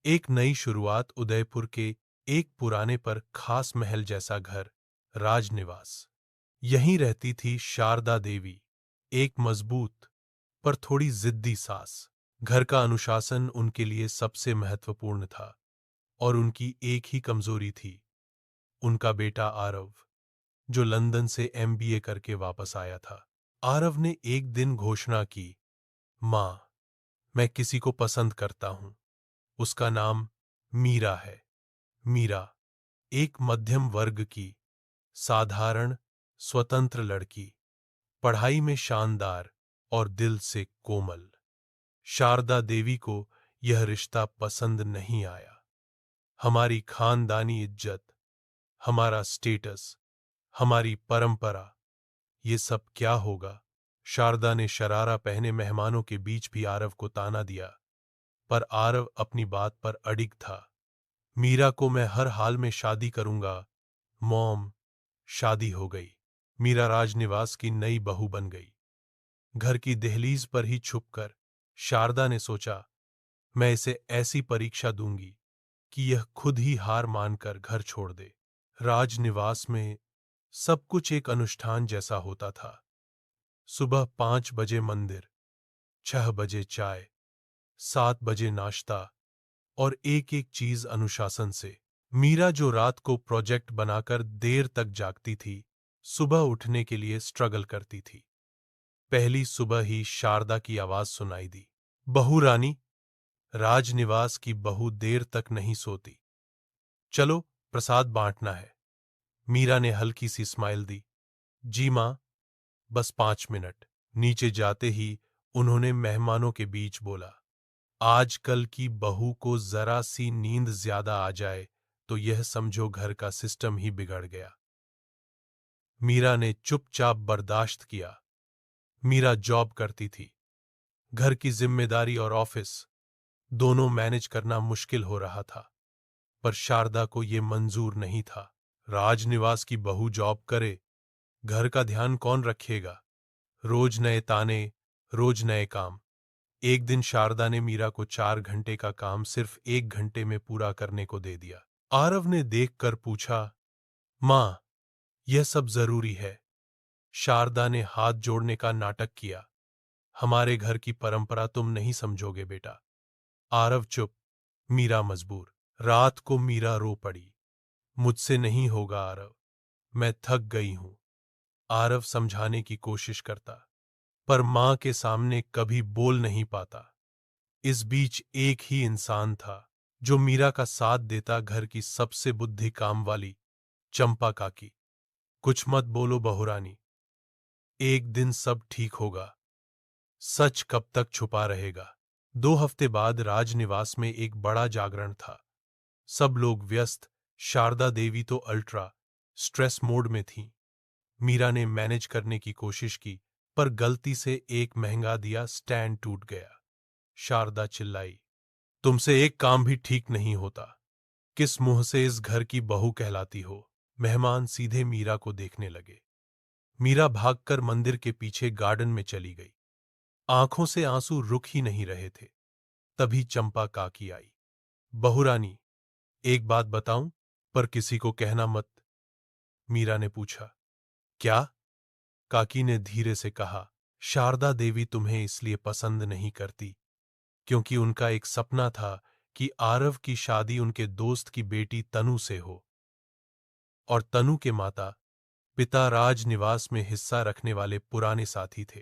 एक नई शुरुआत उदयपुर के एक पुराने पर खास महल जैसा घर, राजनिवास। यहीं रहती थी शारदा देवी, एक मजबूत पर थोड़ी जिद्दी सास। घर का अनुशासन उनके लिए सबसे महत्वपूर्ण था और उनकी एक ही कमजोरी थी, उनका बेटा आरव, जो लंदन से एमबीए करके वापस आया था। आरव ने एक दिन घोषणा की, मां, मैं किसी को पसंद करता हूं। उसका नाम मीरा है। मीरा, एक मध्यम वर्ग की साधारण स्वतंत्र लड़की, पढ़ाई में शानदार और दिल से कोमल। शारदा देवी को यह रिश्ता पसंद नहीं आया। हमारी खानदानी इज्जत, हमारा स्टेटस, हमारी परंपरा, ये सब क्या होगा? शारदा ने शरारा पहने मेहमानों के बीच भी आरव को ताना दिया, पर आरव अपनी बात पर अडिग था। मीरा को मैं हर हाल में शादी करूंगा। मॉम, शादी हो गई। मीरा राजनिवास की नई बहू बन गई। घर की दहलीज पर ही छुपकर शारदा ने सोचा, मैं इसे ऐसी परीक्षा दूंगी कि यह खुद ही हार मानकर घर छोड़ दे। राजनिवास में सब कुछ एक अनुष्ठान जैसा होता था। सुबह 5 बजे मंदिर, 6 बजे चाय, 7 बजे नाश्ता और एक एक चीज अनुशासन से। मीरा, जो रात को प्रोजेक्ट बनाकर देर तक जागती थी, सुबह उठने के लिए स्ट्रगल करती थी। पहली सुबह ही शारदा की आवाज सुनाई दी, बहू रानी। राजनिवास की बहू देर तक नहीं सोती। चलो, प्रसाद बांटना है। मीरा ने हल्की सी स्माइल दी, जी मां, बस 5 मिनट। नीचे जाते ही उन्होंने मेहमानों के बीच बोला, आजकल की बहू को जरा सी नींद ज्यादा आ जाए तो यह समझो घर का सिस्टम ही बिगड़ गया। मीरा ने चुपचाप बर्दाश्त किया। मीरा जॉब करती थी। घर की जिम्मेदारी और ऑफिस दोनों मैनेज करना मुश्किल हो रहा था, पर शारदा को यह मंजूर नहीं था। राजनिवास की बहू जॉब करे, घर का ध्यान कौन रखेगा? रोज नए ताने, रोज नए काम। एक दिन शारदा ने मीरा को 4 घंटे का काम सिर्फ 1 घंटे में पूरा करने को दे दिया। आरव ने देखकर पूछा, मां, यह सब जरूरी है? शारदा ने हाथ जोड़ने का नाटक किया, हमारे घर की परंपरा तुम नहीं समझोगे बेटा। आरव चुप, मीरा मजबूर। रात को मीरा रो पड़ी, मुझसे नहीं होगा आरव, मैं थक गई हूं। आरव समझाने की कोशिश करता, पर मां के सामने कभी बोल नहीं पाता। इस बीच एक ही इंसान था जो मीरा का साथ देता, घर की सबसे बुद्धि काम वाली चंपा काकी। कुछ मत बोलो बहुरानी, एक दिन सब ठीक होगा। सच कब तक छुपा रहेगा? 2 हफ्ते बाद राजनिवास में एक बड़ा जागरण था। सब लोग व्यस्त, शारदा देवी तो अल्ट्रा स्ट्रेस मोड में थी। मीरा ने मैनेज करने की कोशिश की, पर गलती से एक महंगा दिया स्टैंड टूट गया। शारदा चिल्लाई, तुमसे एक काम भी ठीक नहीं होता। किस मुंह से इस घर की बहू कहलाती हो? मेहमान सीधे मीरा को देखने लगे। मीरा भागकर मंदिर के पीछे गार्डन में चली गई। आंखों से आंसू रुक ही नहीं रहे थे। तभी चंपा काकी आई। बहुरानी, एक बात बताऊं, पर किसी को कहना मत। मीरा ने पूछा, क्या? काकी ने धीरे से कहा, शारदा देवी तुम्हें इसलिए पसंद नहीं करती क्योंकि उनका एक सपना था कि आरव की शादी उनके दोस्त की बेटी तनु से हो, और तनु के माता पिता राजनिवास में हिस्सा रखने वाले पुराने साथी थे,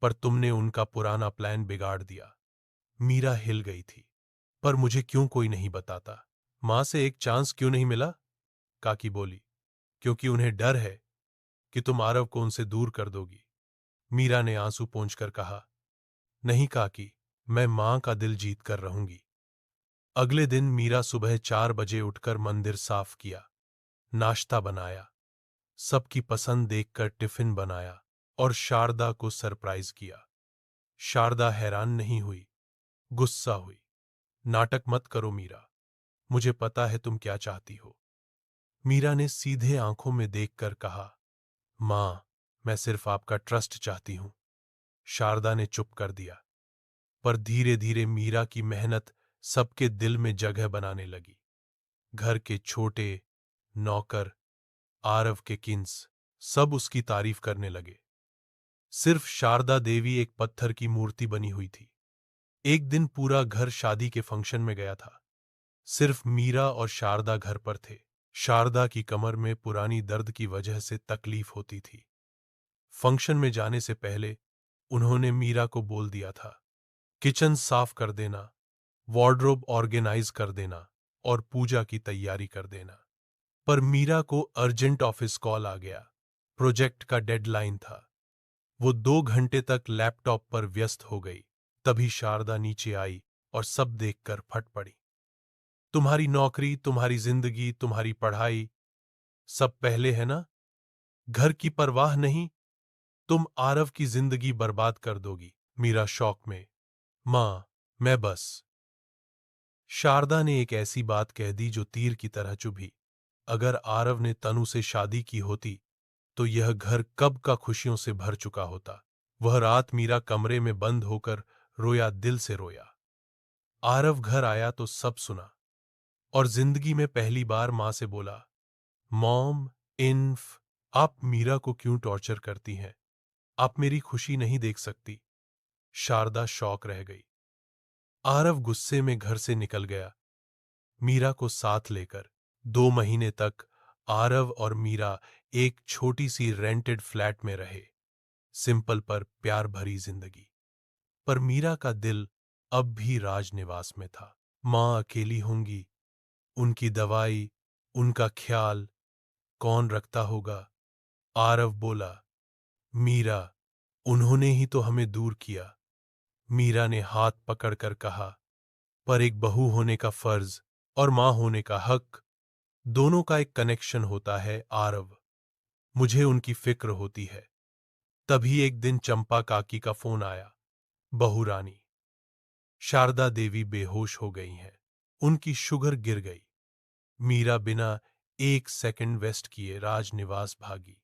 पर तुमने उनका पुराना प्लान बिगाड़ दिया। मीरा हिल गई थी, पर मुझे क्यों कोई नहीं बताता? मां से एक चांस क्यों नहीं मिला? काकी बोली, क्योंकि उन्हें डर है कि तुम आरव को उनसे दूर कर दोगी। मीरा ने आंसू पोंछकर कहा, नहीं काकी, मैं मां का दिल जीत कर रहूंगी। अगले दिन मीरा सुबह 4 बजे उठकर मंदिर साफ किया, नाश्ता बनाया, सबकी पसंद देखकर टिफिन बनाया और शारदा को सरप्राइज किया। शारदा हैरान नहीं हुई, गुस्सा हुई। नाटक मत करो मीरा, मुझे पता है तुम क्या चाहती हो। मीरा ने सीधे आंखों में देखकर कहा, मां, मैं सिर्फ आपका ट्रस्ट चाहती हूं। शारदा ने चुप कर दिया, पर धीरे धीरे मीरा की मेहनत सबके दिल में जगह बनाने लगी। घर के छोटे नौकर, आरव के किन्स, सब उसकी तारीफ करने लगे। सिर्फ शारदा देवी एक पत्थर की मूर्ति बनी हुई थी। एक दिन पूरा घर शादी के फंक्शन में गया था। सिर्फ मीरा और शारदा घर पर थे। शारदा की कमर में पुरानी दर्द की वजह से तकलीफ होती थी। फंक्शन में जाने से पहले उन्होंने मीरा को बोल दिया था, किचन साफ कर देना, वार्डरोब ऑर्गेनाइज कर देना और पूजा की तैयारी कर देना। पर मीरा को अर्जेंट ऑफिस कॉल आ गया। प्रोजेक्ट का डेडलाइन था। वो 2 घंटे तक लैपटॉप पर व्यस्त हो गई। तभी शारदा नीचे आई और सब देखकर फट पड़ी। तुम्हारी नौकरी, तुम्हारी जिंदगी, तुम्हारी पढ़ाई, सब पहले है ना? घर की परवाह नहीं? तुम आरव की जिंदगी बर्बाद कर दोगी। मीरा शौक में, मां, मैं बस। शारदा ने एक ऐसी बात कह दी जो तीर की तरह चुभी। अगर आरव ने तनु से शादी की होती तो यह घर कब का खुशियों से भर चुका होता। वह रात मीरा कमरे में बंद होकर रोया, दिल से रोया। आरव घर आया तो सब सुना और जिंदगी में पहली बार मां से बोला, मॉम, इन्फ, आप मीरा को क्यों टॉर्चर करती हैं? आप मेरी खुशी नहीं देख सकती। शारदा शॉक रह गई। आरव गुस्से में घर से निकल गया, मीरा को साथ लेकर। 2 महीने तक आरव और मीरा एक छोटी सी रेंटेड फ्लैट में रहे। सिंपल पर प्यार भरी जिंदगी। पर मीरा का दिल अब भी राजनिवास में था। मां अकेली होंगी, उनकी दवाई, उनका ख्याल कौन रखता होगा? आरव बोला, मीरा, उन्होंने ही तो हमें दूर किया। मीरा ने हाथ पकड़कर कहा, पर एक बहू होने का फर्ज और मां होने का हक, दोनों का एक कनेक्शन होता है आरव। मुझे उनकी फिक्र होती है। तभी एक दिन चंपा काकी का फोन आया, बहू रानी, शारदा देवी बेहोश हो गई हैं। उनकी शुगर गिर गई। मीरा बिना 1 सेकंड वेस्ट किए राजनिवास भागी।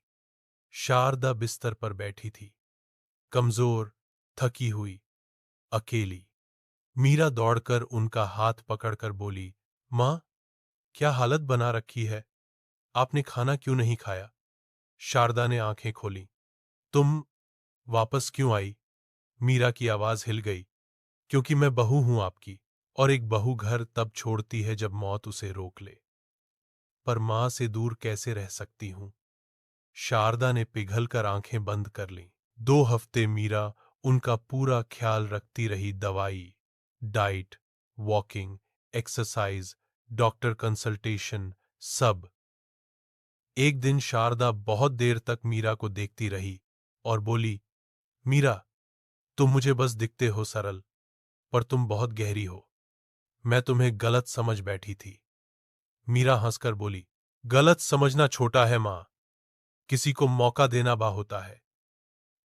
शारदा बिस्तर पर बैठी थी, कमजोर, थकी हुई, अकेली। मीरा दौड़कर उनका हाथ पकड़कर बोली, मां, क्या हालत बना रखी है? आपने खाना क्यों नहीं खाया? शारदा ने आंखें खोली। तुम वापस क्यों आई? मीरा की आवाज हिल गई। क्योंकि मैं बहू हूं आपकी, और एक बहू घर तब छोड़ती है जब मौत उसे रोक ले। पर मां से दूर कैसे रह सकती हूं? शारदा ने पिघलकर आंखें बंद कर लीं। 2 हफ्ते मीरा उनका पूरा ख्याल रखती रही, दवाई, diet, walking, exercise, doctor consultation, सब। एक दिन शारदा बहुत देर तक मीरा को देखती रही और बोली, मीरा, तुम मुझे बस दिखते हो सरल, पर तुम बहुत गहरी हो। मैं तुम्हें गलत समझ बैठी थी। मीरा हंसकर बोली, गलत समझना छोटा है मां, किसी को मौका देना बा होता है।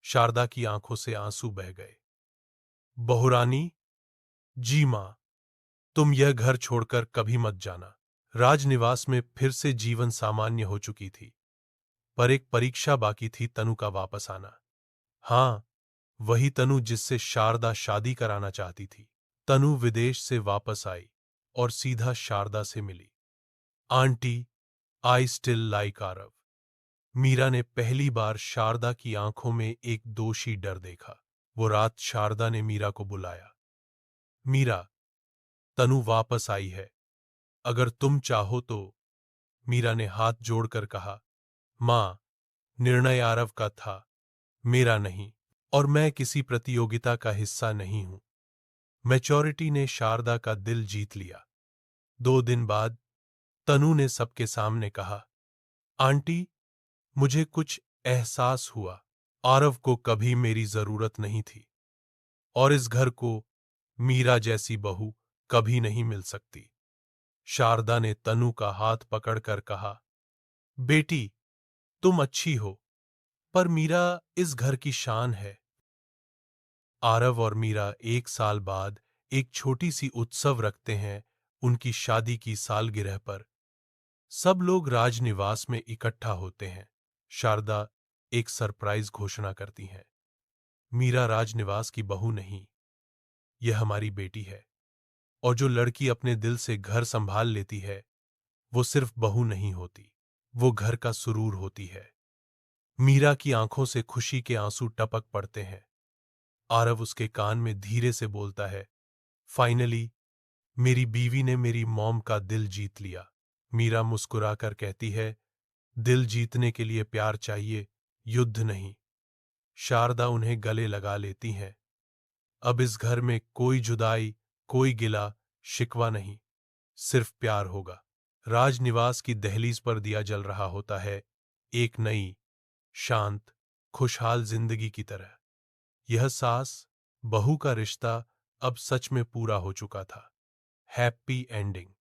शारदा की आंखों से आंसू बह गए। बहुरानी, जी मां, तुम यह घर छोड़कर कभी मत जाना। राजनिवास में फिर से जीवन सामान्य हो चुकी थी, पर एक परीक्षा बाकी थी, तनु का वापस आना। हाँ, वही तनु जिससे शारदा शादी कराना चाहती थी। तनु विदेश से वापस आई और सीधा शारदा से मिली। Aunty, I still like Aarav. Meera ने पहली बार शारदा की आंखों में एक दोषी डर देखा। वो रात शारदा ने मीरा को बुलाया। मीरा, तनु वापस आई है, अगर तुम चाहो तो। मीरा ने हाथ जोड़कर कहा, मां, निर्णय आरव का था, मेरा नहीं, और मैं किसी प्रतियोगिता का हिस्सा नहीं हूं। मैच्योरिटी ने शारदा का दिल जीत लिया। 2 दिन बाद तनु ने सबके सामने कहा, आंटी, मुझे कुछ एहसास हुआ। आरव को कभी मेरी जरूरत नहीं थी, और इस घर को मीरा जैसी बहू कभी नहीं मिल सकती। शारदा ने तनु का हाथ पकड़कर कहा, बेटी, तुम अच्छी हो, पर मीरा इस घर की शान है। आरव और मीरा 1 साल बाद एक छोटी सी उत्सव रखते हैं, उनकी शादी की सालगिरह पर। सब लोग राजनिवास में इकट्ठा होते हैं। शारदा एक सरप्राइज घोषणा करती हैं, मीरा राजनिवास की बहू नहीं, यह हमारी बेटी है। और जो लड़की अपने दिल से घर संभाल लेती है, वो सिर्फ बहू नहीं होती, वो घर का सुरूर होती है। मीरा की आंखों से खुशी के आंसू टपक पड़ते हैं। आरव उसके कान में धीरे से बोलता है, फाइनली मेरी बीवी ने मेरी मॉम का दिल जीत लिया। मीरा मुस्कुराकर कहती है, दिल जीतने के लिए प्यार चाहिए, युद्ध नहीं। शारदा उन्हें गले लगा लेती हैं। अब इस घर में कोई जुदाई, कोई गिला शिकवा नहीं, सिर्फ प्यार होगा। राजनिवास की दहलीज पर दिया जल रहा होता है, एक नई, शांत, खुशहाल जिंदगी की तरह। यह सास बहू का रिश्ता अब सच में पूरा हो चुका था। Happy ending.